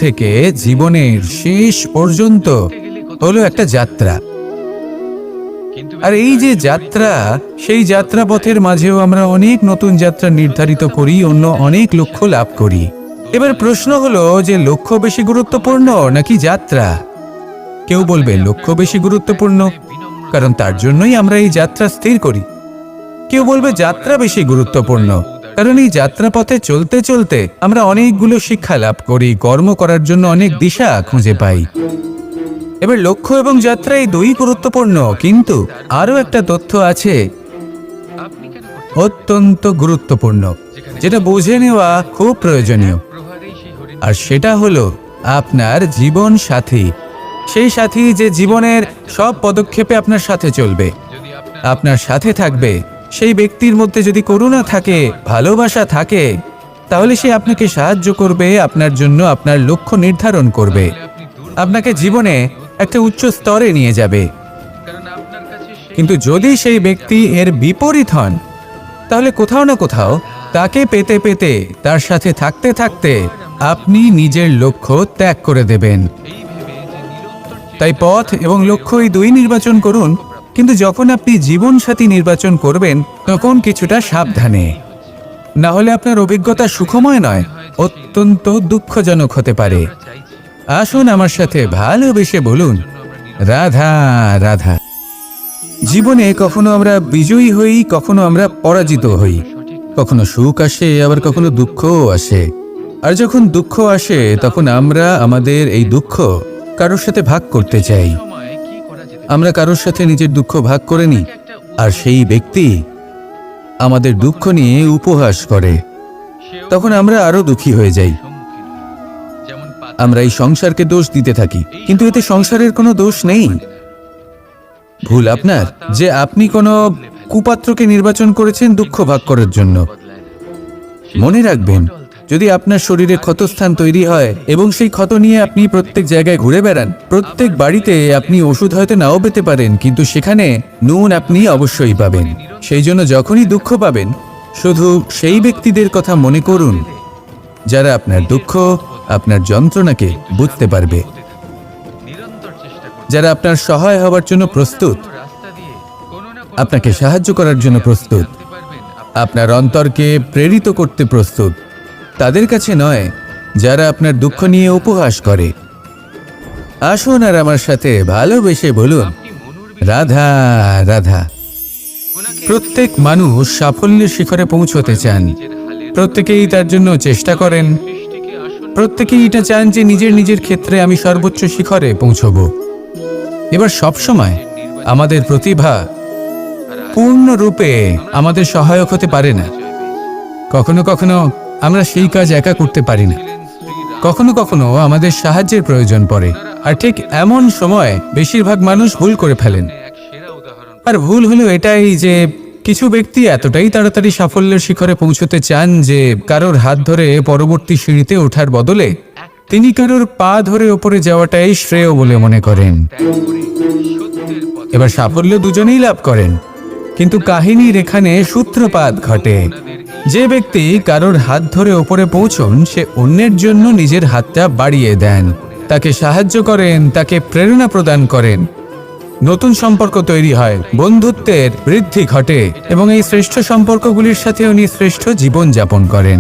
থেকে জীবনের শেষ পর্যন্ত হলো একটা যাত্রা। আর এই যে যাত্রা, সেই যাত্রা পথের মাঝেও আমরা অনেক নতুন যাত্রা নির্ধারিত করি, অন্য অনেক লক্ষ্য লাভ করি। এবার প্রশ্ন হলো যে লক্ষ্য বেশি গুরুত্বপূর্ণ নাকি যাত্রা? কেউ বলবে লক্ষ্য বেশি গুরুত্বপূর্ণ, কারণ তার জন্যই আমরা এই যাত্রা স্থির করি। কেউ বলবে যাত্রা বেশি গুরুত্বপূর্ণ, কারণ এই যাত্রা পথে চলতে চলতে আমরা অনেকগুলো শিক্ষা লাভ করি, কর্ম করার জন্য অনেক দিশা খুঁজে পাই। এবার লক্ষ্য এবং যাত্রা এই দুই গুরুত্বপূর্ণ, কিন্তু আরো একটা তথ্য আছে অত্যন্ত গুরুত্বপূর্ণ, যেটা বুঝে নেওয়া খুব প্রয়োজনীয়। আর সেটা হলো আপনার জীবন সাথী। সেই সাথী যে জীবনের সব পদক্ষেপে আপনার সাথে চলবে, আপনার সাথে থাকবে। সেই ব্যক্তির মধ্যে যদি করুণা থাকে, ভালোবাসা থাকে, তাহলে সে আপনাকে সাহায্য করবে, আপনার জন্য আপনার লক্ষ্য নির্ধারণ করবে, আপনাকে জীবনে একটা উচ্চ স্তরে নিয়ে যাবে। কিন্তু যদি সেই ব্যক্তি এর বিপরীত হন, তাহলে কোথাও না কোথাও তাকে পেতে পেতে, তার সাথে থাকতে থাকতে আপনি নিজের লক্ষ্য ত্যাগ করে দেবেন। তাই পথ এবং লক্ষ্য এই দুই নির্বাচন করুন, কিন্তু যখন আপনি জীবনসাথী নির্বাচন করবেন তখন কিছুটা সাবধানে, না হলে আপনার অভিজ্ঞতা সুখময় নয়, অত্যন্ত দুঃখজনক হতে পারে। আসুন আমার সাথে ভালোবেসে বলুন, রাধা রাধা। জীবনে কখনো আমরা বিজয়ী হই, কখনো আমরা পরাজিত হই, কখনো সুখ আসে, আবার কখনো দুঃখও আসে। আর যখন দুঃখ আসে তখন আমরা আমাদের এই দুঃখ কারোর সাথে ভাগ করতে চাই। আমরা কারোর সাথে নিজের দুঃখ ভাগ করে নিই, আর সেই ব্যক্তি আমাদের দুঃখ নিয়ে উপহাস করে। তখন আমরা আরো দুঃখী হয়ে যাই। আমরা এই সংসারকে দোষ দিতে থাকি, কিন্তু এতে সংসারের কোনো দোষ নেই। ভুল আপনার যে আপনি কোনো কুপাত্রকে নির্বাচন করেছেন দুঃখ ভাগ করার জন্য। মনে রাখবেন, যদি আপনার শরীরে ক্ষতস্থান তৈরি হয় এবং সেই ক্ষত নিয়ে আপনি প্রত্যেক জায়গায় ঘুরে বেড়ান, প্রত্যেক বাড়িতে আপনি ওষুধ হয়তো নাও পেতে পারেন, কিন্তু সেখানে নুন আপনি অবশ্যই পাবেন। সেই জন্য যখনই দুঃখ পাবেন, শুধু সেই ব্যক্তিদের কথা মনে করুন যারা আপনার দুঃখ, আপনার যন্ত্রণাকে বুঝতে পারবে, যারা আপনার সহায় হওয়ার জন্য প্রস্তুত, আপনাকে সাহায্য করার জন্য প্রস্তুত, আপনার অন্তরকে প্রেরিত করতে প্রস্তুত। তাদের কাছে নয় যারা আপনার দুঃখ নিয়ে উপহাস করে। আসুন আর আমার সাথে ভালোবেসে বলুন, রাধা রাধা। প্রত্যেক মানুষ সাফল্যের শিখরে পৌঁছতে চান, প্রত্যেকেই তার জন্য চেষ্টা করেন, প্রত্যেকেই এটা চান যে নিজের নিজের ক্ষেত্রে আমি সর্বোচ্চ শিখরে পৌঁছব। এবার সবসময় আমাদের প্রতিভা পূর্ণরূপে আমাদের সহায়ক হতে পারে না। কখনো কখনো আমরা সেই কাজ একা করতে পারি না, কখনো কখনো আমাদের সাহায্যের প্রয়োজন পড়ে। আর ঠিক এমন সময় বেশিরভাগ মানুষ ভুল করে ফেলেন। আর ভুল হলো এটাই যে কিছু ব্যক্তি এতটাই তাড়াতাড়ি সাফল্যের শিখরে পৌঁছতে চান যে কারোর হাত ধরে পরবর্তী সিঁড়িতে ওঠার বদলে তিনি কারোর পা ধরে ওপরে যাওয়াটাই শ্রেয় বলে মনে করেন। এবার সাফল্য দুজনেই লাভ করেন, কিন্তু কাহিনীর এখানে সূত্রপাত ঘটে। যে ব্যক্তি কারোর হাত ধরে ওপরে পৌঁছন, সে অন্যের জন্য নিজের হাতটা বাড়িয়ে দেন, তাকে সাহায্য করেন, তাকে প্রেরণা প্রদান করেন। নতুন সম্পর্ক তৈরি হয়, বন্ধুত্বের বৃদ্ধি ঘটে, এবং এই শ্রেষ্ঠ সম্পর্কগুলির সাথে উনি শ্রেষ্ঠ জীবন যাপন করেন।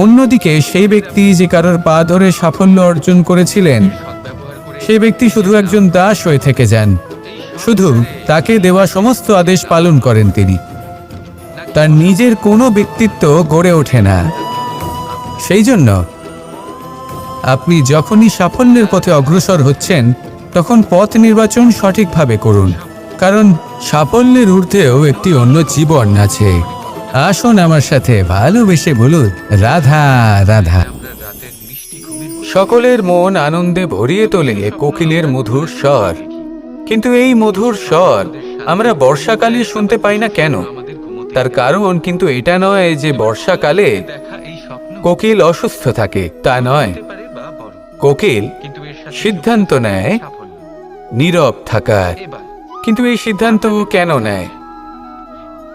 অন্যদিকে সেই ব্যক্তি যে কারোর পা ধরে সাফল্য অর্জন করেছিলেন, সেই ব্যক্তি শুধু একজন দাস হয়ে থেকে যান, শুধু তাকে দেওয়া সমস্ত আদেশ পালন করেন তিনি। তার নিজের কোনো ব্যক্তিত্ব গড়ে ওঠে না। সেই জন্য আপনি যখনই সাফল্যের পথে অগ্রসর হচ্ছেন, তখন পথ নির্বাচন সঠিকভাবে করুন, কারণ সাফল্যের ঊর্ধ্বেও একটি অন্য জীবন আছে। আসুন আমার সাথে ভালোবেসে বলুন, রাধা রাধা। সকলের মন আনন্দে ভরিয়ে তোলে কোকিলের মধুর স্বর, কিন্তু এই মধুর স্বর আমরা বর্ষাকালে শুনতে পাই না কেন? তার কারণ কিন্তু এটা নয় যে বর্ষাকালে কোকিল অসুস্থ থাকে, তা নয়। কোকিল সিদ্ধান্ত নেয় নীরব থাকার, কিন্তু এই সিদ্ধান্ত কেন নেয়?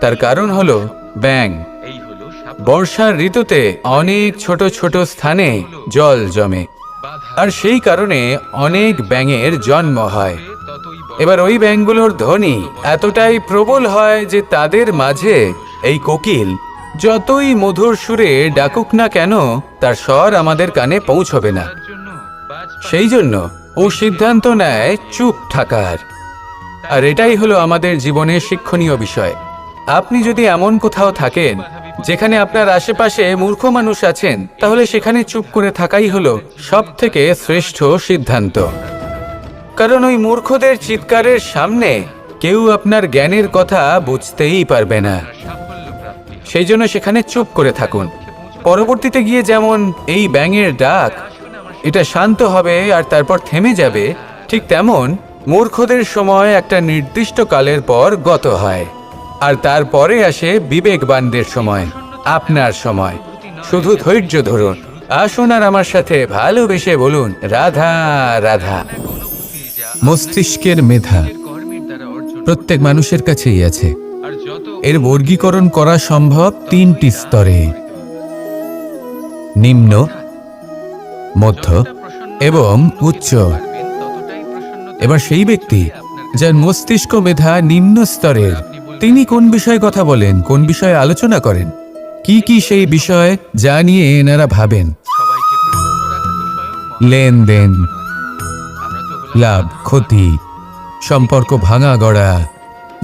তার কারণ হলো ব্যাঙ। বর্ষার ঋতুতে অনেক ছোট ছোট স্থানে জল জমে, আর সেই কারণে অনেক ব্যাঙের জন্ম হয়। এবার ওই ব্যাঙগুলোর ধ্বনি এতটাই প্রবল হয় যে তাদের মাঝে এই কোকিল যতই মধুর সুরে ডাকুক না কেন তার স্বর আমাদের কানে পৌঁছবে না। সেই জন্য ও সিদ্ধান্ত নেয় চুপ থাকার। আর এটাই হলো আমাদের জীবনের শিক্ষণীয় বিষয়। আপনি যদি এমন কোথাও থাকেন যেখানে আপনার আশেপাশে মূর্খ মানুষ আছেন, তাহলে সেখানে চুপ করে থাকাই হলো সবথেকে শ্রেষ্ঠ সিদ্ধান্ত। কারণ ওই মূর্খদের চিৎকারের সামনে কেউ আপনার জ্ঞানের কথা বুঝতেই পারবে না। সেই জন্য সেখানে চুপ করে থাকুন। পরবর্তীতে গিয়ে যেমন এই ব্যাঙের ডাক এটা শান্ত হবে আর তারপর থেমে যাবে, ঠিক তেমন মূর্খদের সময় একটা নির্দিষ্ট কালের পর গত হয়। আর তারপরে আসে বিবেকবানদের সময়, আপনার সময়। শুধু ধৈর্য ধরুন। আসুন আর আমার সাথে ভালোবেসে বলুন, রাধা রাধা। মস্তিষ্কের মেধা প্রত্যেক মানুষের কাছেই আছে। এর বর্গীকরণ করা সম্ভব তিনটি স্তরে: নিম্ন, মধ্য এবং উচ্চ। এবার সেই ব্যক্তি যার মস্তিষ্ক মেধা নিম্ন স্তরের, তিনি কোন বিষয়ে কথা বলেন, কোন বিষয়ে আলোচনা করেন, কি সেই বিষয় যা নিয়ে এনারা ভাবেন? লেনদেন, লাভ ক্ষতি, সম্পর্ক ভাঙা গড়া,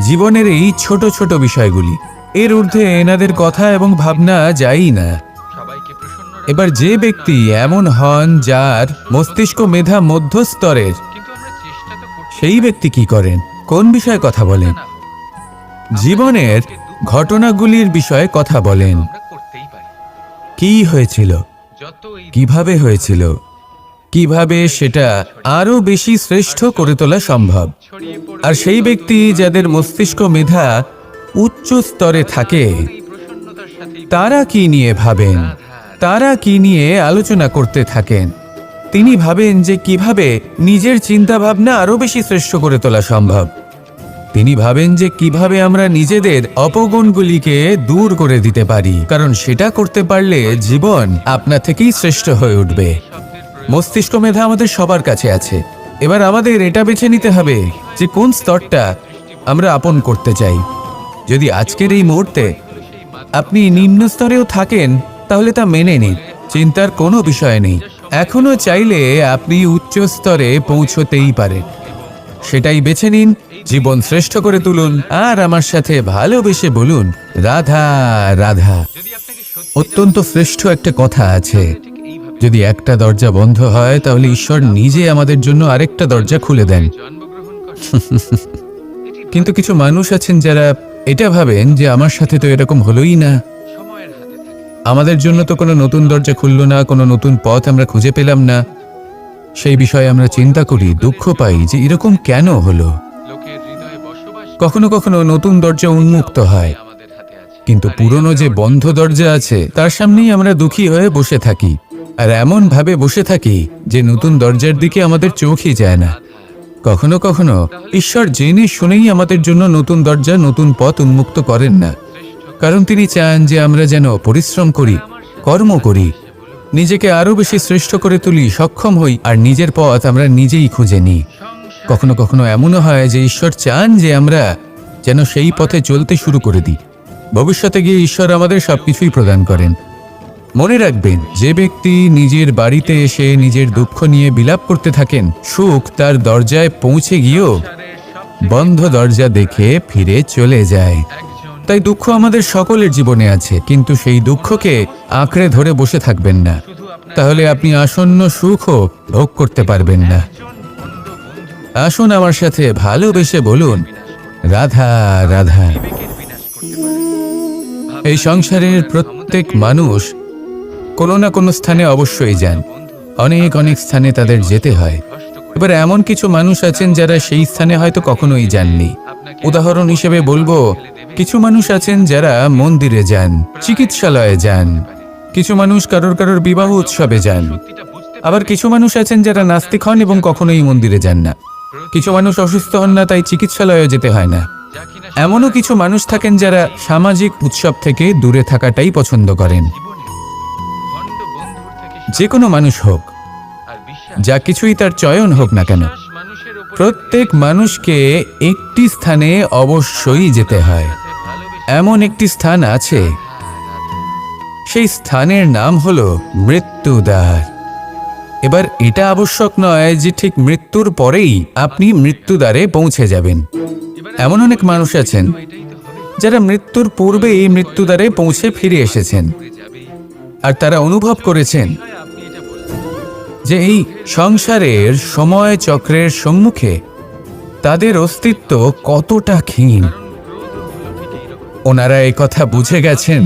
জীবনের এই ছোট ছোট বিষয়গুলি। এর ঊর্ধ্বে এনাদের কথা এবং ভাবনা যায়ই না। এবার যে ব্যক্তি এমন হন যার মস্তিষ্ক মেধা মধ্য স্তরের, সেই ব্যক্তি কি করেন, কোন বিষয়ে কথা বলেন? জীবনের ঘটনাগুলির বিষয়ে কথা বলেন। কি হয়েছিল, কিভাবে হয়েছিল, কিভাবে সেটা আরো বেশি শ্রেষ্ঠ করে তোলা সম্ভব। আর সেই ব্যক্তি যাদের মস্তিষ্ক মেধা উচ্চ স্তরে থাকে, তারা কি নিয়ে ভাবেন, তারা কি নিয়ে আলোচনা করতে থাকেন? তিনি ভাবেন যে কিভাবে নিজের চিন্তা ভাবনা আরো বেশি শ্রেষ্ঠ করে তোলা সম্ভব। তিনি ভাবেন যে কিভাবে আমরা নিজেদের অপগুণগুলিকে দূর করে দিতে পারি, কারণ সেটা করতে পারলে জীবন আপনা থেকেই শ্রেষ্ঠ হয়ে উঠবে। মস্তিষ্ক মেধা আমাদের সবার কাছে আছে। এবার আমাদের এটা বেছে নিতে হবে যে কোন স্তরটা আমরা আপন করতে চাই। যদি আজকের এই মুহূর্তে আপনি নিম্ন স্তরেও থাকেন, তাহলে তা মেনে নিন, চিন্তার কোনো বিষয় নেই। এখনো চাইলে আপনি উচ্চ স্তরে পৌঁছতেই পারেন। সেটাই বেছে নিন, জীবন শ্রেষ্ঠ করে তুলুন আর আমার সাথে ভালোবেসে বলুন, রাধা রাধা। অত্যন্ত শ্রেষ্ঠ একটা কথা আছে, যদি একটা দরজা বন্ধ হয় তাহলে ঈশ্বর নিজে আমাদের জন্য আরেকটা দরজা খুলে দেন। কিন্তু কিছু মানুষ আছেন যারা এটা ভাবেন যে আমার সাথে তো এরকম হলোই না, আমাদের জন্য তো কোনো নতুন দরজা খুলল না, কোনো নতুন পথ আমরা খুঁজে পেলাম না। সেই বিষয়ে আমরা চিন্তা করি, দুঃখ পাই যে এরকম কেন হলো। কখনো কখনো নতুন দরজা উন্মুক্ত হয়, কিন্তু পুরনো যে বন্ধ দরজা আছে তার সামনেই আমরা দুঃখী হয়ে বসে থাকি। আর এমন ভাবে বসে থাকি যে নতুন দরজার দিকে আমাদের চোখই যায় না। কখনো কখনো ঈশ্বর জেনে শুনেই আমাদের জন্য নতুন দরজা, নতুন পথ উন্মুক্ত করেন না, কারণ তিনি চান যে আমরা যেন পরিশ্রম করি, কর্ম করি, নিজেকে আরো বেশি শ্রেষ্ঠ করে তুলি, সক্ষম হই, আর নিজের পথ আমরা নিজেই খুঁজে নিই। কখনো কখনো এমনও হয় যে ঈশ্বর চান যে আমরা যেন সেই পথে চলতে শুরু করে দিই। ভবিষ্যতে গিয়ে ঈশ্বর আমাদের সবকিছুই প্রদান করেন। মনে রাখবেন, যে ব্যক্তি নিজের বাড়িতে এসে নিজের দুঃখ নিয়ে বিলাপ করতে থাকেন, সুখ তার দরজায় পৌঁছে গিয়েও বন্ধ দরজা দেখে ফিরে চলে যায়। তাই দুঃখ আমাদের সকলের জীবনে আছে, কিন্তু সেই দুঃখকে আঁকড়ে ধরে বসে থাকবেন না, তাহলে আপনি আসন্ন সুখও ভোগ করতে পারবেন না। আসুন আমার সাথে ভালোবেসে বলুন, রাধা রাধা। এই সংসারের প্রত্যেক মানুষ কোনো না কোনো স্থানে অবশ্যই যান, অনেক অনেক স্থানে তাদের যেতে হয়। এবার এমন কিছু মানুষ আছেন যারা সেই স্থানে হয়তো কখনোই যাননি। উদাহরণ হিসেবে বলবো, কিছু মানুষ আছেন যারা মন্দিরে যান, চিকিৎসালয়ে যান, কিছু মানুষ কারোর বিবাহ উৎসবে যান, আবার কিছু মানুষ আছেন যারা নাস্তিক হন এবং কখনোই মন্দিরে যান না। কিছু মানুষ অসুস্থ হন না, তাই চিকিৎসালয়ে যেতে হয় না। এমনও কিছু মানুষ থাকেন যারা সামাজিক উৎসব থেকে দূরে থাকাটাই পছন্দ করেন। যে কোনো মানুষ হোক, যা কিছুই তার চয়ন হোক না কেন, প্রত্যেক মানুষকে একটি স্থানে অবশ্যই যেতে হয়। এমন একটি স্থান আছে, সেই স্থানের নাম হলো মৃত্যুদ্বার। এবার এটা আবশ্যক নয় যে ঠিক মৃত্যুর পরেই আপনি মৃত্যুদ্বারে পৌঁছে যাবেন। এমন অনেক মানুষ আছেন যারা মৃত্যুর পূর্বেই মৃত্যুদ্বারে পৌঁছে ফিরে এসেছেন, আর তারা অনুভব করেছেন যে এই সংসারের সময় চক্রের সম্মুখে তাদের অস্তিত্ব কতটা ক্ষীণ। ওনারা এই কথা বুঝে গেছেন।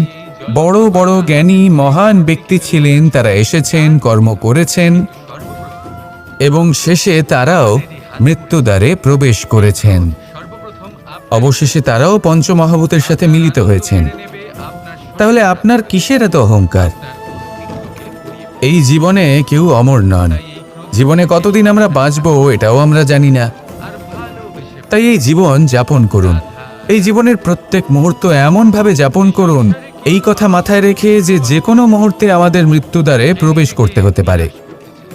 বড় বড় জ্ঞানী মহান ব্যক্তি ছিলেন, তারা এসেছেন, কর্ম করেছেন এবং শেষে তারাও মৃত্যুদ্বারে প্রবেশ করেছেন। অবশেষে তারাও পঞ্চমহাভূতের সাথে মিলিত হয়েছেন। তাহলে আপনার কিসের এত অহংকার? এই জীবনে কেউ অমর নন। জীবনে কতদিন আমরা বাঁচবো এটাও আমরা জানি না। তাই এই জীবন যাপন করুন। এই জীবনের প্রত্যেক মুহূর্ত এমনভাবে যাপন করুন, এই কথা মাথায় রেখে যে যে কোনো মুহূর্তে আমাদের মৃত্যুদ্বারে প্রবেশ করতে হতে পারে,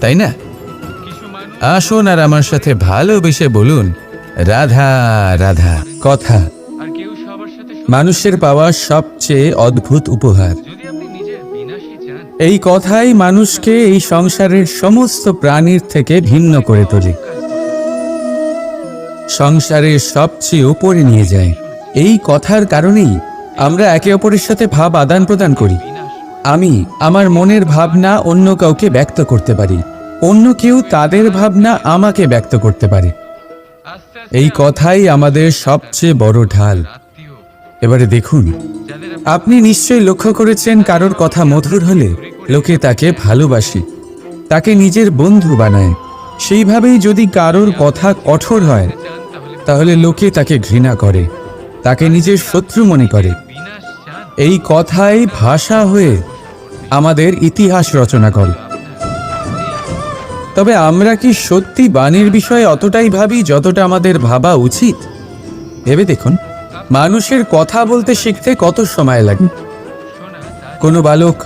তাই না? আসুন আর আমার সাথে ভালোবেসে বলুন, রাধা রাধা। কথা মানুষের পাওয়া সবচেয়ে অদ্ভুত উপহার। এই কথাই মানুষকে এই সংসারের সমস্ত প্রাণীর থেকে ভিন্ন করে তোলে, সংসারের সবচেয়ে উপরে নিয়ে যায়। এই কথার কারণেই আমরা একে অপরের সাথে ভাব আদান প্রদান করি। আমি আমার মনের ভাবনা অন্য কাউকে ব্যক্ত করতে পারি, অন্য কেউ তাদের ভাবনা আমাকে ব্যক্ত করতে পারে। এই কথাই আমাদের সবচেয়ে বড় ঢাল। এবারে দেখুন, আপনি নিশ্চয়ই লক্ষ্য করেছেন কারোর কথা মধুর হলে লোকে তাকে ভালোবাসে, তাকে নিজের বন্ধু বানায়। সেইভাবেই যদি কারোর কথা কঠোর হয় তাহলে লোকে তাকে ঘৃণা করে, তাকে নিজের শত্রু মনে করে। এই কথাই ভাষা হয়ে আমাদের ইতিহাস রচনা করে। তবে আমরা কি সত্যি বাণীর বিষয়ে অতটাই ভাবি যতটা আমাদের ভাবা উচিত? ভেবে দেখুন, মানুষের কথা বলতে শিখতে কত সময় লাগে। কোনো বালক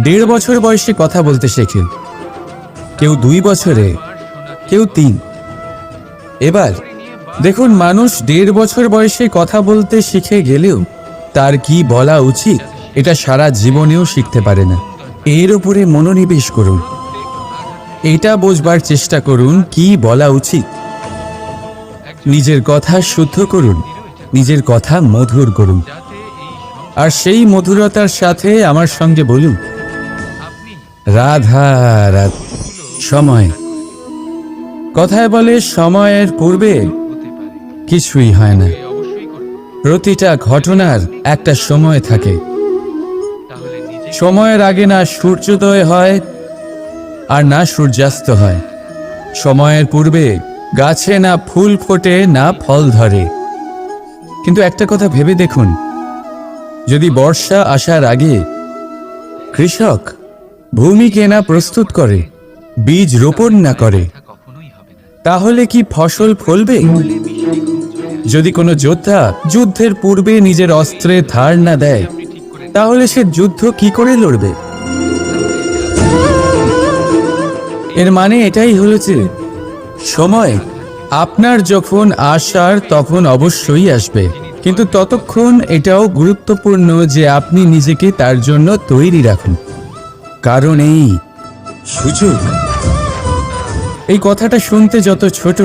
1.5 বছর বয়সে কথা বলতে শেখে, কেউ 2 বছরে, কেউ 3। এবার দেখুন, মানুষ 1.5 বছর বয়সে কথা বলতে শিখে গেলেও তার কি বলা উচিত এটা সারা জীবনেও শিখতে পারে না। এর উপরে মনোনিবেশ করুন, এটা বোঝবার চেষ্টা করুন কি বলা উচিত। নিজের কথা শুদ্ধ করুন, নিজের কথা মধুর করুন, আর সেই মধুরতার সাথে আমার সঙ্গে বলুন, রাধা রাধা। সময়, কথায় বলে সময়ের পূর্বে কিছুই হয় না। প্রতিটা ঘটনার একটা সময় থাকে। সময়ের আগে না সূর্যোদয় হয় আর না সূর্যাস্ত হয়। সময়ের পূর্বে গাছে না ফুল ফোটে না ফল ধরে। কিন্তু একটা কথা ভেবে দেখুন, যদি বর্ষা আসার আগে কৃষক ভূমিকে না প্রস্তুত করে, বীজ রোপণ না করে, তাহলে কি ফসল ফলবে? যদি কোনো যোদ্ধা যুদ্ধের পূর্বে নিজের অস্ত্রে ধার না দেয়, তাহলে সে যুদ্ধ কি করে লড়বে? এর মানে এটাই হলো যে সময় আপনার যখন আসার তখন অবশ্যই আসবে, কিন্তু ততক্ষণ এটাও গুরুত্বপূর্ণ যে আপনি নিজেকে তার জন্য তৈরি রাখুন। কারণ এই সুযোগ, এই কথাটা শুনতে যত ছোট,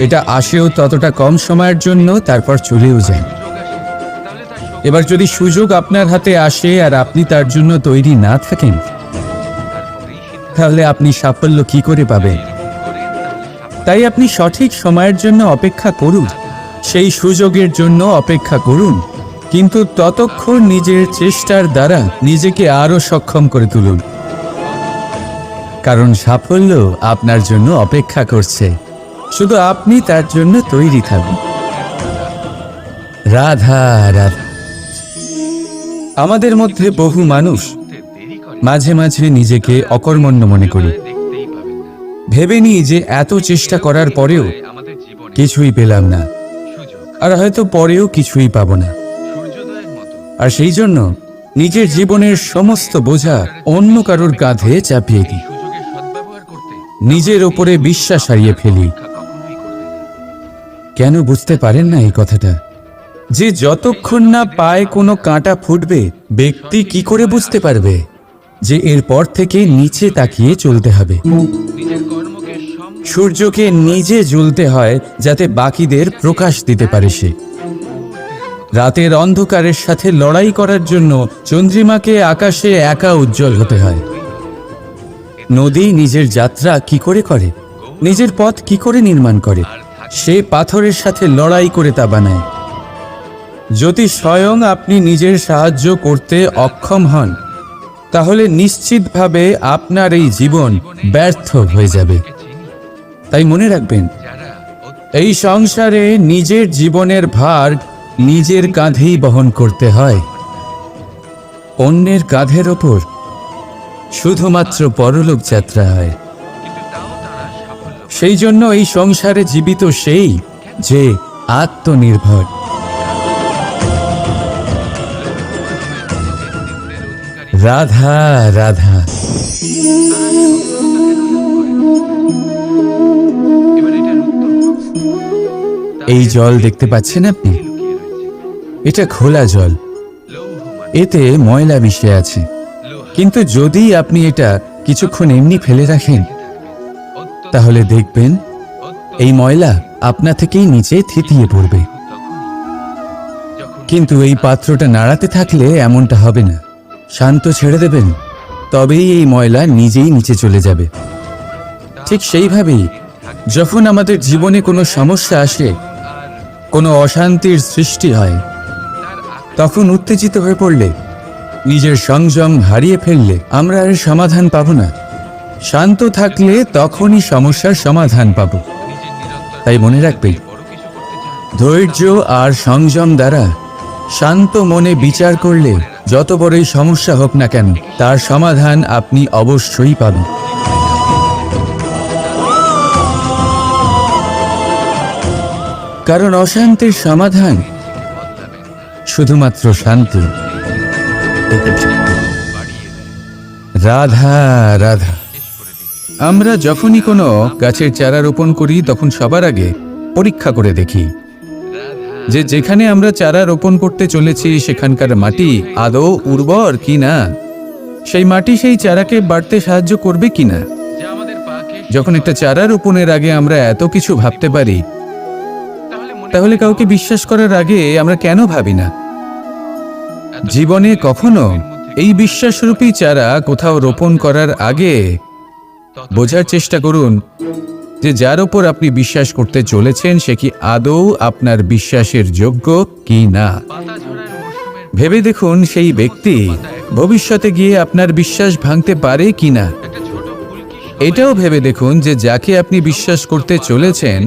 এটা আসেও ততটা কম সময়ের জন্য, তারপর চলেও যায়। এবার যদি সুযোগ আপনার হাতে আসে আর আপনি তার জন্য তৈরি না থাকেন, তাহলে আপনি সাফল্য কি করে পাবেন? তাই আপনি সঠিক সময়ের জন্য অপেক্ষা করুন, সেই সুযোগের জন্য অপেক্ষা করুন, কিন্তু ততক্ষণ নিজের চেষ্টার দ্বারা নিজেকে আরো সক্ষম করে তুলুন, কারণ সাফল্য আপনার জন্য অপেক্ষা করছে। শুধু আপনি তার জন্য তৈরি থাকুন। রাধা রাধা। আমাদের মধ্যে বহু মানুষ মাঝে মাঝে নিজেকে অকর্মণ্য মনে করি, ভেবে নিই যে এত চেষ্টা করার পরেও কিছুই পেলাম না, আর হয়তো পরেও কিছুই পাবো না। আর সেই জন্য নিজের জীবনের সমস্ত বোঝা অন্য কারোর কাঁধে চাপিয়ে দিই। নিজের ওপরে বিশ্বাস হারিয়ে ফেলি। কেন বুঝতে পারেন না এই কথাটা? যে যতক্ষণ না পায়ে কোনো কাঁটা ফুটবে, ব্যক্তি কি করে বুঝতে পারবে যে এরপর থেকে নিচে তাকিয়ে চলতে হবে? সূর্যকে নিজে জ্বলতে হয় যাতে বাকিদের প্রকাশ দিতে পারে সে। রাতের অন্ধকারের সাথে লড়াই করার জন্য চন্দ্রিমাকে আকাশে একা উজ্জ্বল হতে হয়। নদী নিজের যাত্রা কি করে করে, নিজের পথ কি করে নির্মাণ করে? সে পাথরের সাথে লড়াই করে তা বানায়। যদি স্বয়ং আপনি নিজের সাহায্য করতে অক্ষম হন, তাহলে নিশ্চিতভাবে আপনার এই জীবন ব্যর্থ হয়ে যাবে। তাই মনে রাখবেন, এই সংসারে নিজের জীবনের ভার নিজের কাঁধেই বহন করতে হয়। অন্যের কাঁধের ওপর শুধুমাত্র পরলোক যাত্রা হয়। সেই জন্য এই সংসারে জীবিত সেই যে আত্মনির্ভর। রাধা রাধা। এই জল দেখতে পাচ্ছেন আপনি? এটা খোলা জল, এতে ময়লা মিশে আছে। কিন্তু যদি আপনি এটা কিছুক্ষণ এমনি ফেলে রাখেন, তাহলে দেখবেন এই ময়লা আপনা থেকেই নিচে থিতিয়ে পড়বে। কিন্তু এই পাত্রটা নাড়াতে থাকলে এমনটা হবে না। শান্ত ছেড়ে দেবেন, তবেই এই ময়লা নিজেই নিচে চলে যাবে। ঠিক সেইভাবেই যখন আমাদের জীবনে কোনো সমস্যা আসে, কোনো অশান্তির সৃষ্টি হয়, তখন উত্তেজিত হয়ে পড়লে, নিজের সংযম হারিয়ে ফেললে আমরা আর সমাধান পাব না। শান্ত থাকলে তখনই সমস্যার সমাধান পাব। তাই মনে রাখবেন, ধৈর্য আর সংযম দ্বারা শান্ত মনে বিচার করলে যত বড়ই সমস্যা হোক না কেন, তার সমাধান আপনি অবশ্যই পাবেন। কারণ অশান্তির সমাধান শুধুমাত্র শান্তি। রাধা রাধা। আমরা যখনই কোনো গাছের চারা রোপণ করি, তখন সবার আগে পরীক্ষা করে দেখি যে যেখানে আমরা চারা রোপণ করতে চলেছি সেখানকার মাটি আদৌ উর্বর কি না, সেই মাটি সেই চারাকে বাড়তে সাহায্য করবে কিনা। যখন একটা চারা রোপণের আগে আমরা এত কিছু ভাবতে পারি, তাহলে কাউকে বিশ্বাস করার আগে আমরা কেন ভাবি না? জীবনে কখনো এই বিশ্বাসরূপী চারা কোথাও রোপণ করার আগে বোঝার চেষ্টা করুন যে যার উপর আপনি বিশ্বাস করতে চলেছেন সে কি আদৌ আপনার বিশ্বাসের যোগ্য কি না। ভেবে দেখুন সেই ব্যক্তি ভবিষ্যতে গিয়ে আপনার বিশ্বাস ভাঙতে পারে কি না। এটাও ভেবে দেখুন যে যাকে আপনি বিশ্বাস করতে চলেছেন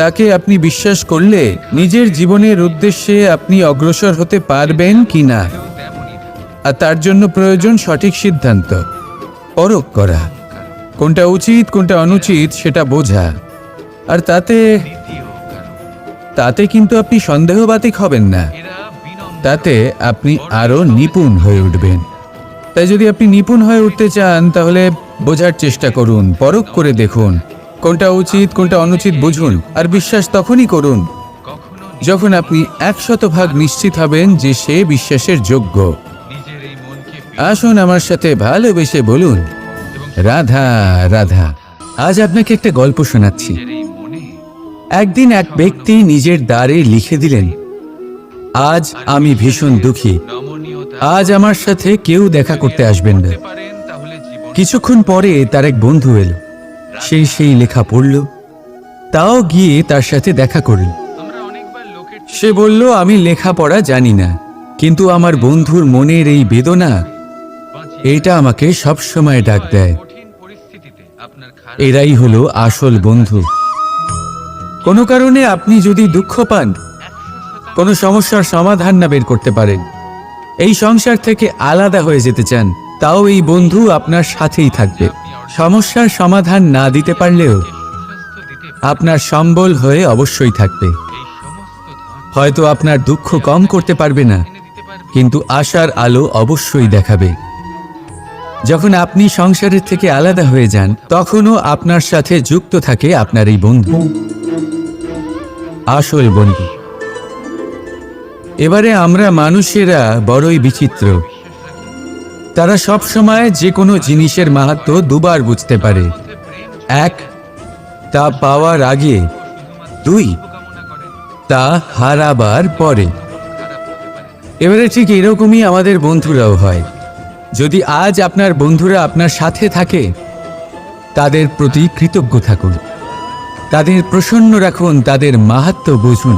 তাকে আপনি বিশ্বাস করলে নিজের জীবনের উদ্দেশ্যে আপনি অগ্রসর হতে পারবেন কি না। আর তার জন্য প্রয়োজন সঠিক সিদ্ধান্ত, পরখ করা, কোনটা উচিত কোনটা অনুচিত সেটা বোঝা। আর তাতে কিন্তু আপনি সন্দেহবাতিক হবেন না, তাতে আপনি আরো নিপুণ হয়ে উঠবেন। তাই যদি আপনি নিপুণ হয়ে উঠতে চান, তাহলে বোঝার চেষ্টা করুন, পরখ করে দেখুন, কোনটা উচিত কোনটা অনুচিত বুঝুন। আর বিশ্বাস তখনই করুন যখন আপনি 100% নিশ্চিত হবেন যে সে বিশ্বাসের যোগ্য। আসুন আমার সাথে ভালোবেসে বলুন, রাধা রাধা। আজ আপনাকে একটা গল্প শোনাচ্ছি। একদিন এক ব্যক্তি নিজের দ্বারে লিখে দিলেন, আজ আমি ভীষণ দুঃখী, আজ আমার সাথে কেউ দেখা করতে আসবেন না। কিছুক্ষণ পরে তার এক বন্ধু এলো, সেই লেখা পড়ল, তাও গিয়ে তার সাথে দেখা করল। সে বলল, আমি লেখাপড়া জানি না, কিন্তু আমার বন্ধুর মনের এই বেদনা, এটা আমাকে সবসময় ডাক দেয়। এরাই হলো আসল বন্ধু। কোনো কারণে আপনি যদি দুঃখ পান, কোনো সমস্যার সমাধান না বের করতে পারেন, এই সংসার থেকে আলাদা হয়ে যেতে চান, তাও এই বন্ধু আপনার সাথেই থাকবে। সমস্যার সমাধান না দিতে পারলেও আপনার সম্বল হয়ে অবশ্যই থাকবে। হয়তো আপনার দুঃখ কম করতে পারবে না, কিন্তু আশার আলো অবশ্যই দেখাবে। যখন আপনি সংসারের থেকে আলাদা হয়ে যান, তখনও আপনার সাথে যুক্ত থাকে আপনার এই বন্ধু, আসল বন্ধু। এবারে আমরা মানুষেরা বড়ই বিচিত্র। তারা সব সময় যে কোনো জিনিসের মাহাত্ম্য দুবার বুঝতে পারে। এক, তা পাওয়ার আগে। দুই, তা হারাবার পরে। এবারে ঠিক এরকমই আমাদের বন্ধুরাও হয়। যদি আজ আপনার বন্ধুরা আপনার সাথে থাকে, তাদের প্রতি কৃতজ্ঞ থাকুন, তাদের প্রসন্ন রাখুন, তাদের মাহাত্ম্য বুঝুন।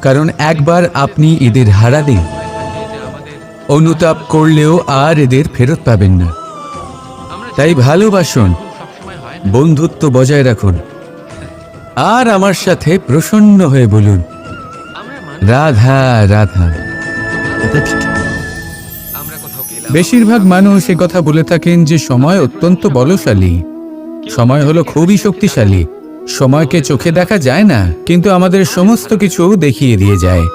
কারণ একবার আপনি এদের হারালে অনুতাপ করলেও আর এদের ফেরত পাবেন না। তাই ভালোবাসুন, বন্ধুত্ব বজায় রাখুন, আর আমার সাথে প্রসন্ন হয়ে বলুন, রাধা রাধা। বেশিরভাগ মানুষ এ কথা বলে থাকেন যে সময় অত্যন্ত বলশালী, সময় হলো খুবই শক্তিশালী। সময়কে চোখে দেখা যায় না, কিন্তু আমাদের সমস্ত কিছু দেখিয়ে দিয়ে যায়।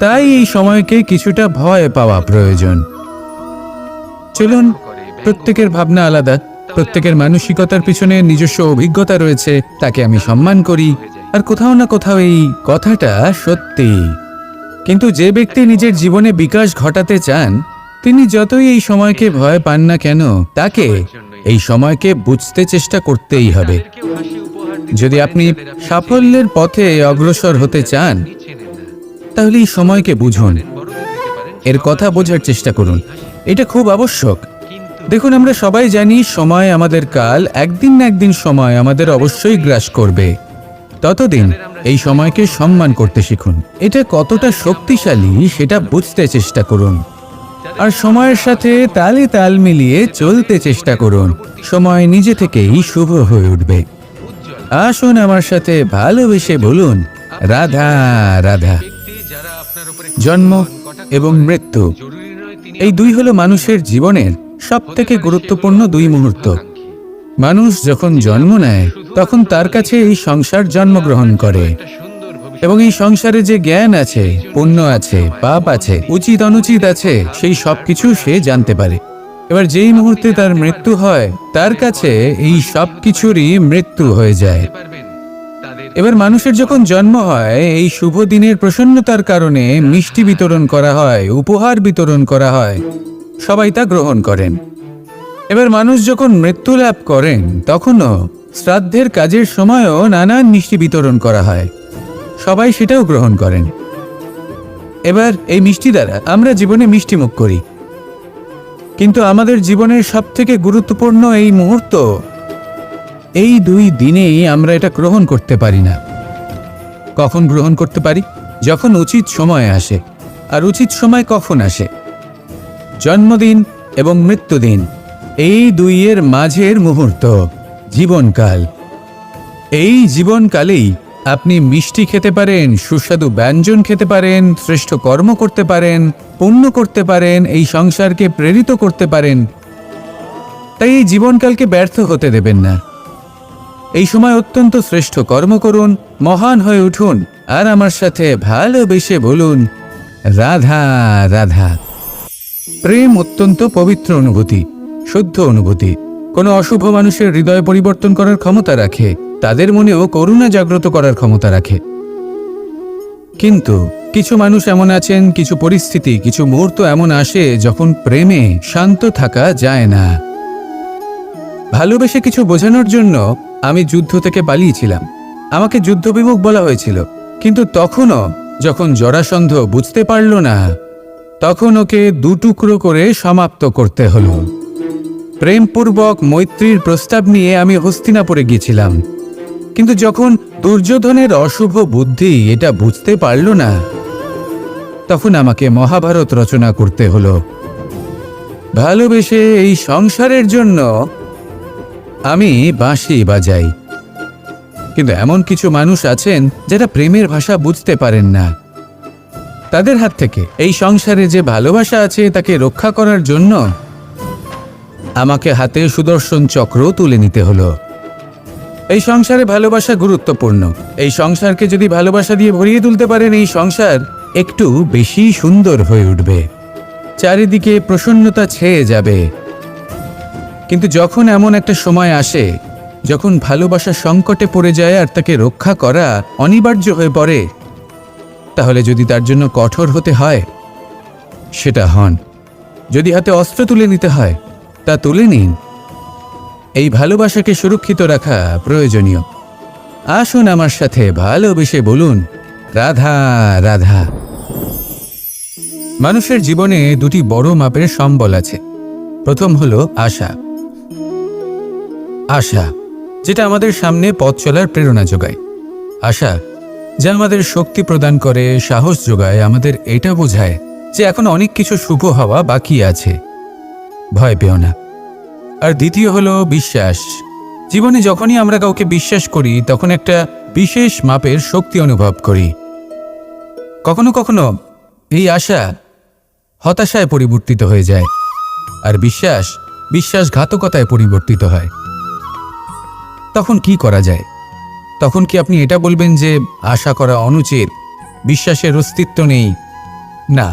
তাই এই সময়কে কিছুটা ভয় পাওয়া প্রয়োজন। চলুন, প্রত্যেকের ভাবনা আলাদা, প্রত্যেকের মানসিকতার পিছনে নিজস্ব অভিজ্ঞতা রয়েছে, তাকে আমি সম্মান করি। আর কোথাও না কোথাও এই কথাটা সত্যি। কিন্তু যে ব্যক্তি নিজের জীবনে বিকাশ ঘটাতে চান, তিনি যতই এই সময়কে ভয় পান না কেন, তাকে এই সময়কে বুঝতে চেষ্টা করতেই হবে। যদি আপনি সাফল্যের পথে অগ্রসর হতে চান, তাহলে এই সময়কে বুঝুন, এর কথা বোঝার চেষ্টা করুন। এটা খুব আবশ্যক। দেখুন, আমরা সবাই জানি সময় আমাদের কাল, একদিন না একদিন সময় আমাদের অবশ্যই গ্রাস করবে। ততদিন এই সময়কে সম্মান করতে শিখুন। এটা কতটা শক্তিশালী সেটা বুঝতে চেষ্টা করুন, আর সময়ের সাথে তালে তাল মিলিয়ে চলতে চেষ্টা করুন। সময় নিজে থেকেই শুভ হয়ে উঠবে। আসুন আমার সাথে ভালোবেসে বলুন, রাধা রাধা। জন্ম এবং মৃত্যু, এই দুই হলো মানুষের জীবনের সবথেকে গুরুত্বপূর্ণ দুই মুহূর্ত। মানুষ যখন জন্ম নেয়, তখন তার কাছে এই সংসার জন্মগ্রহণ করে, এবং এই সংসারে যে জ্ঞান আছে, পুণ্য আছে, পাপ আছে, উচিত অনুচিত আছে, সেই সব কিছু সে জানতে পারে। এবার যেই মুহূর্তে তার মৃত্যু হয়, তার কাছে এই সব কিছুরই মৃত্যু হয়ে যায়। এবার মানুষের যখন জন্ম হয়, এই শুভ দিনের প্রসন্নতার কারণে মিষ্টি বিতরণ করা হয়, উপহার বিতরণ করা হয়, সবাই তা গ্রহণ করেন। এবার মানুষ যখন মৃত্যু লাভ করেন, তখনও শ্রাদ্ধের কাজের সময়ও নানান মিষ্টি বিতরণ করা হয়, সবাই সেটাও গ্রহণ করেন। এবার এই মিষ্টি দ্বারা আমরা জীবনে মিষ্টি মুখ করি, কিন্তু আমাদের জীবনের সবথেকে গুরুত্বপূর্ণ এই মুহূর্ত, এই দুই দিনেই আমরা এটা গ্রহণ করতে পারি না। কখন গ্রহণ করতে পারি? যখন উচিত সময় আসে। আর উচিত সময় কখন আসে? জন্মদিন এবং মৃত্যুদিন, এই দুইয়ের মাঝের মুহূর্ত, জীবনকাল। এই জীবনকালেই আপনি মিষ্টি খেতে পারেন, সুস্বাদু ব্যঞ্জন খেতে পারেন, শ্রেষ্ঠ কর্ম করতে পারেন, পুণ্য করতে পারেন, এই সংসারকে প্রেরিত করতে পারেন। তাই এই জীবনকালকে ব্যর্থ হতে দেবেন না। এই সময় অত্যন্ত শ্রেষ্ঠ কর্ম করুন, মহান হয়ে উঠুন, আর আমার সাথে ভালোবেসে বলুন, রাধা রাধা। প্রেম অত্যন্ত পবিত্র অনুভূতি, শুদ্ধ অনুভূতি। কোনো অশুভ মানুষের হৃদয় পরিবর্তন করার ক্ষমতা রাখে, তাদের মনেও করুণা জাগ্রত করার ক্ষমতা রাখে। কিন্তু কিছু মানুষ এমন আছেন, কিছু পরিস্থিতি, কিছু মুহূর্ত এমন আসে যখন প্রেমে শান্ত থাকা যায় না। ভালোবেসে কিছু বোঝানোর জন্য আমি যুদ্ধ থেকে পালিয়েছিলাম, আমাকে যুদ্ধবিমুখ বলা হয়েছিল। কিন্তু তখনও যখন জরাসন্ধ বুঝতে পারল না, তখন ওকে দুটুকরো করে সমাপ্ত করতে হলো। প্রেমপূর্বক মৈত্রীর প্রস্তাব নিয়ে আমি হস্তিনাপুরে গিয়েছিলাম, কিন্তু যখন দুর্যোধনের অশুভ বুদ্ধি এটা বুঝতে পারল না, তখন আমাকে মহাভারত রচনা করতে হলো। ভালোবেসে এই সংসারের জন্য আমি বাঁশি বাজাই। কিন্তু এমন কিছু মানুষ আছেন যারা প্রেমের ভাষা বুঝতে পারেন না। তাদের হাত থেকে এই সংসারে যে ভালোবাসা আছে তাকে রক্ষা করার জন্য আমাকে হাতে সুদর্শন চক্র তুলে নিতে হলো। এই সংসারে ভালোবাসা গুরুত্বপূর্ণ। এই সংসারকে যদি ভালোবাসা দিয়ে ভরিয়ে তুলতে পারেন, এই সংসার একটু বেশি সুন্দর হয়ে উঠবে। চারিদিকে প্রসন্নতা ছেয়ে যাবে। কিন্তু যখন এমন একটা সময় আসে যখন ভালোবাসা সংকটে পড়ে যায় আর তাকে রক্ষা করা অনিবার্য হয়ে পড়ে, তাহলে যদি তার জন্য কঠোর হতে হয় সেটা হন। যদি হাতে অস্ত্র তুলে নিতে হয় তা তুলে নিন। এই ভালোবাসাকে সুরক্ষিত রাখা প্রয়োজনীয়। আসুন আমার সাথে ভালোবেসে বলুন, রাধা রাধা। মানুষের জীবনে দুটি বড় মাপের সম্বল আছে। প্রথম হলো আশা। আশা, যেটা আমাদের সামনে পথ চলার প্রেরণা যোগায়। আশা যা আমাদের শক্তি প্রদান করে, সাহস যোগায়, আমাদের এটা বোঝায় যে এখন অনেক কিছু শুভ হওয়া বাকি আছে, ভয় পেও না। আর দ্বিতীয় হলো বিশ্বাস। জীবনে যখনই আমরা কাউকে বিশ্বাস করি তখন একটা বিশেষ মাপের শক্তি অনুভব করি। কখনো কখনো এই আশা হতাশায় পরিবর্তিত হয়ে যায়, আর বিশ্বাস বিশ্বাসঘাতকতায় পরিবর্তিত হয়। তখন কি করা যায়? তখন কি আপনি এটা বলবেন যে আশা করা অনুচিত, বিশ্বাসের অস্তিত্ব নেই? না,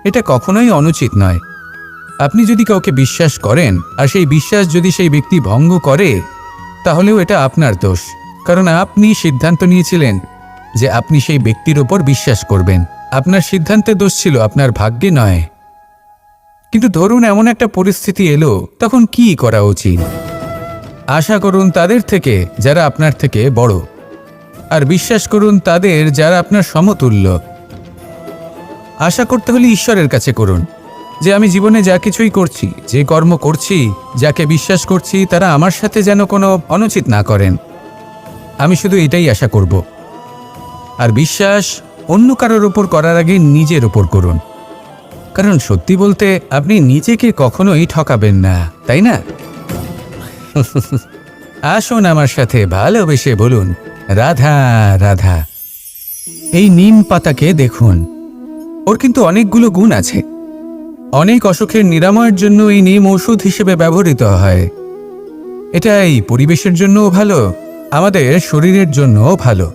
এটা কখনোই অনুচিত নয়। আপনি যদি কাউকে বিশ্বাস করেন আর সেই বিশ্বাস যদি সেই ব্যক্তি ভঙ্গ করে, তাহলেও এটা আপনার দোষ, কারণ আপনি সিদ্ধান্ত নিয়েছিলেন যে আপনি সেই ব্যক্তির ওপর বিশ্বাস করবেন। আপনার সিদ্ধান্তে দোষ ছিল, আপনার ভাগ্যে নয়। কিন্তু ধরুন এমন একটা পরিস্থিতি এলো, তখন কি করা উচিত? আশা করুন তাদের থেকে যারা আপনার থেকে বড়, আর বিশ্বাস করুন তাদের যারা আপনার সমতুল্য। আশা করতে হলে ঈশ্বরের কাছে করুন যে আমি জীবনে যা কিছুই করছি, যে কর্ম করছি, যাকে বিশ্বাস করছি, তারা আমার সাথে যেন কোনো অনুচিত না করেন। আমি শুধু এটাই আশা করব। আর বিশ্বাস অন্য কারোর ওপর করার আগে নিজের ওপর করুন, কারণ সত্যি বলতে আপনি নিজেকে কখনোই ঠকাবেন না, তাই না? আসুন আমার সাথে ভালোবেসে বলুন, রাধা রাধা। এই নিম পাতাকে দেখুন, ওর কিন্তু অনেকগুলো গুণ আছে। অনেক অসুখের নিরাময়ের জন্য এই নিম ওষুধ হিসেবে ব্যবহৃত হয়। এটা এই পরিবেশের জন্যও ভালো, আমাদের শরীরের জন্যও ভালো।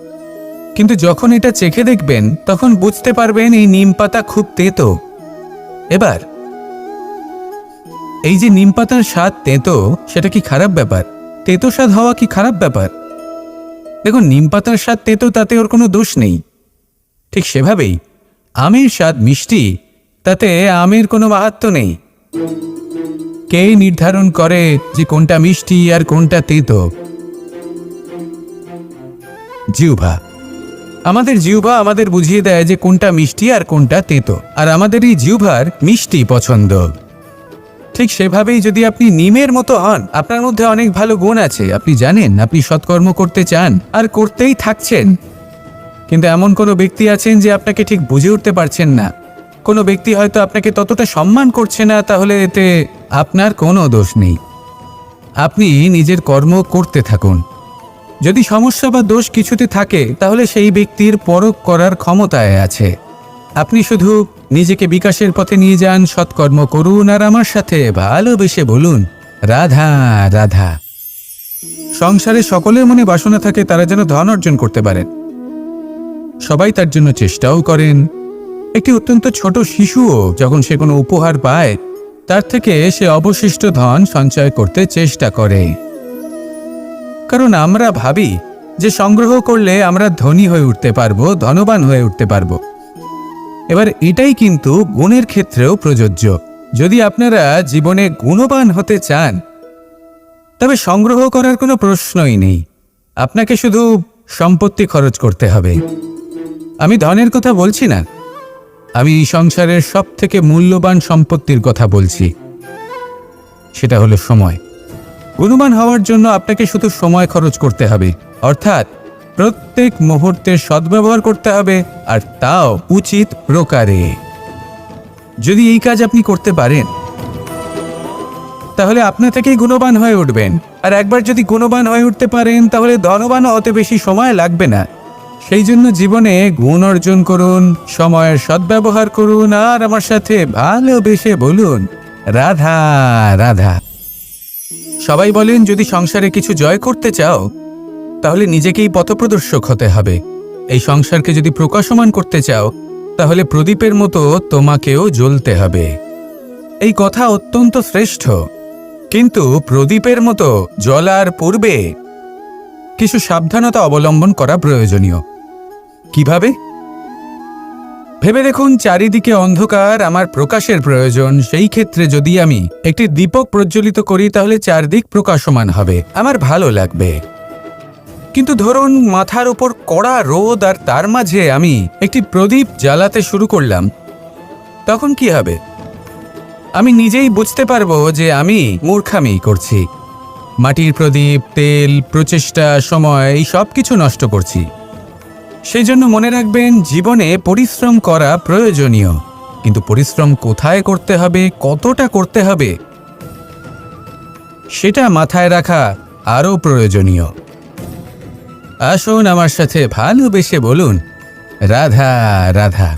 কিন্তু যখন এটা চেখে দেখবেন তখন বুঝতে পারবেন এই নিম পাতা খুব তেতো। এবার এই যে নিম পাতার স্বাদ তেতো, সেটা কি খারাপ ব্যাপার? তেতো স্বাদ হওয়া কি খারাপ ব্যাপার? দেখুন, নিম পাতার স্বাদ তেতো, তাতে ওর কোনো দোষ নেই। ঠিক সেভাবেই আমের স্বাদ মিষ্টি, তাতে আমের কোনো মাহাত্ম্য নেই। কে নির্ধারণ করে যে কোনটা মিষ্টি আর কোনটা তেতো? জিহ্বা। আমাদের জিহ্বা আমাদের বুঝিয়ে দেয় যে কোনটা মিষ্টি আর কোনটা তেতো, আর আমাদের এই জিহ্বার মিষ্টি পছন্দ। ঠিক সেভাবেই যদি আপনি নিমের মতো হন, আপনার মধ্যে অনেক ভালো গুণ আছে, আপনি জানেন, আপনি সৎকর্ম করতে চান আর করতেই থাকছেন, কিন্তু এমন কোনো ব্যক্তি আছেন যে আপনাকে ঠিক বুঝে উঠতে পারছেন না, কোনো ব্যক্তি হয়তো আপনাকে ততটা সম্মান করছে না, তাহলে এতে আপনার কোনো দোষ নেই। আপনি নিজের কর্ম করতে থাকুন। যদি সমস্যা বা দোষ কিছুতে থাকে, তাহলে সেই ব্যক্তির পরখ করার ক্ষমতায় আছে। আপনি শুধু নিজেকে বিকাশের পথে নিয়ে যান, সৎকর্ম করুন, আর আমার সাথে ভালোবেসে বলুন, রাধা রাধা। সংসারে সকলের মনে বাসনা থাকে তারা যেন ধন অর্জন করতে পারেন। সবাই তার জন্য চেষ্টাও করেন। একটি অত্যন্ত ছোট শিশুও যখন সে কোনো উপহার পায়, তার থেকে সে অবশিষ্ট ধন সঞ্চয় করতে চেষ্টা করে, কারণ আমরা ভাবি যে সংগ্রহ করলে আমরা ধনী হয়ে উঠতে পারবো, ধনবান হয়ে উঠতে পারবো। এবার এটাই কিন্তু গুণের ক্ষেত্রেও প্রযোজ্য। যদি আপনারা জীবনে গুণবান হতে চান, তবে সংগ্রহ করার কোনো প্রশ্নই নেই। আপনাকে শুধু সম্পত্তি খরচ করতে হবে। আমি ধনের কথা বলছি না, আমি সংসারের সবথেকে মূল্যবান সম্পত্তির কথা বলছি, সেটা হলো সময়। গুণবান হওয়ার জন্য আপনাকে শুধু সময় খরচ করতে হবে, অর্থাৎ প্রত্যেক মুহূর্তের সদ্ব্যবহার করতে হবে, আর তাও উচিত প্রকারে। যদি এই কাজ আপনি করতে পারেন, তাহলে আপনা থেকেই গুণবান হয়ে উঠবেন। আর একবার যদি গুণবান হয়ে উঠতে পারেন, তাহলে ধনবানও হতে বেশি সময় লাগবে না। সেই জন্য জীবনে গুণ অর্জন করুন, সময়ের সদ্ব্যবহার করুন, আর আমার সাথে ভালোবেসে বলুন, রাধা রাধা। সবাই বলেন, যদি সংসারে কিছু জয় করতে চাও, তাহলে নিজেকেই পথপ্রদর্শক হতে হবে। এই সংসারকে যদি প্রকাশমান করতে চাও, তাহলে প্রদীপের মতো তোমাকেও জ্বলতে হবে। এই কথা অত্যন্ত শ্রেষ্ঠ, কিন্তু প্রদীপের মতো জ্বলার পূর্বে কিছু সাবধানতা অবলম্বন করা প্রয়োজনীয়। কিভাবে? ভেবে দেখুন, চারিদিকে অন্ধকার, আমার প্রকাশের প্রয়োজন। সেই ক্ষেত্রে যদি আমি একটি দীপক প্রজ্বলিত করি তাহলে চারদিক প্রকাশমান হবে, আমার ভালো লাগবে। কিন্তু ধরুন মাথার উপর কড়া রোদ আর তার মাঝে আমি একটি প্রদীপ জ্বালাতে শুরু করলাম, তখন কি হবে? আমি নিজেই বুঝতে পারবো যে আমি মূর্খামি করছি। মাটির প্রদীপ, তেল, প্রচেষ্টা, সময়, এই সব কিছু নষ্ট করছি। সেই জন্য মনে রাখবেন, জীবনে পরিশ্রম করা প্রয়োজনীয়, কিন্তু পরিশ্রম কোথায় করতে হবে, কতটা করতে হবে, সেটা মাথায় রাখা আরও প্রয়োজনীয়। আসুন আমার সাথে ভালোবেসে বলুন, রাধা রাধা।